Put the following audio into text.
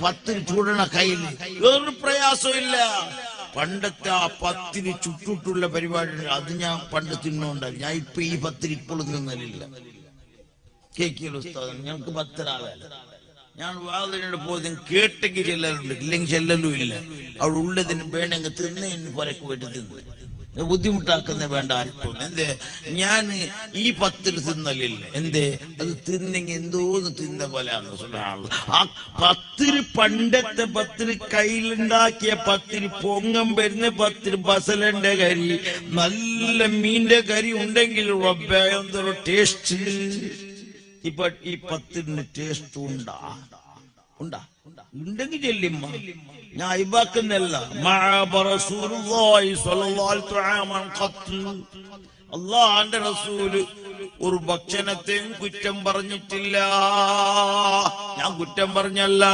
പത്തിന് ചൂടണ കയ്യിൽ വേറൊരു പ്രയാസമില്ല. പണ്ടത്തെ ആ പത്തിന് ചുട്ടിട്ടുള്ള പരിപാടി അത് ഞാൻ പണ്ട് തിന്നോണ്ട. ഞാൻ ഇപ്പൊ ഈ പത്തിന് ഇപ്പോഴും തിന്നലില്ല. കേക്കിയല്ലോ ഉസ്താദ്, ഞങ്ങൾക്ക് പത്തരാളല്ല. ഞാൻ വാതിനോട് പോയി കേട്ടെങ്കിൽ ചെല്ലലുണ്ട്, ഇല്ലെങ്കിൽ ചെല്ലലും ഇല്ല. അവിടെ ഉള്ളതിന് വേണമെങ്കിൽ തിന്നതിന് പുറക്ക് പോയിട്ട് തിന്ന് ബുദ്ധിമുട്ടാക്കുന്ന വേണ്ട ആർക്കും. എന്തേ ഞാൻ ഈ പത്തിൽ തിന്നലില്ല. എന്തേ അത് തിന്നെങ്കിൽ എന്തോന്ന് തിന്ന പോലെയാണ്. ആ പത്തിരി പണ്ടത്തെ പത്തിരി കയ്യിലുണ്ടാക്കിയ പത്തിരി പൊങ്ങം വരുന്ന പത്തിരി ബസലന്റെ കരി നല്ല മീന്റെ കരി ഉണ്ടെങ്കിൽ എന്തൊരു ടേസ്റ്റ്. ഇപ്പൊ ഈ പത്തിന് ടേസ്റ്റ് ഉണ്ടാ ഉണ്ടെങ്കിൽ ചെല്ലിമ്മ. ഞാൻ ഇവാക്കുന്നല്ല. അള്ളാന്റെ റസൂല് ഒരു ഭക്ഷണത്തെയും കുറ്റം പറഞ്ഞിട്ടില്ല. ഞാൻ കുറ്റം പറഞ്ഞല്ല.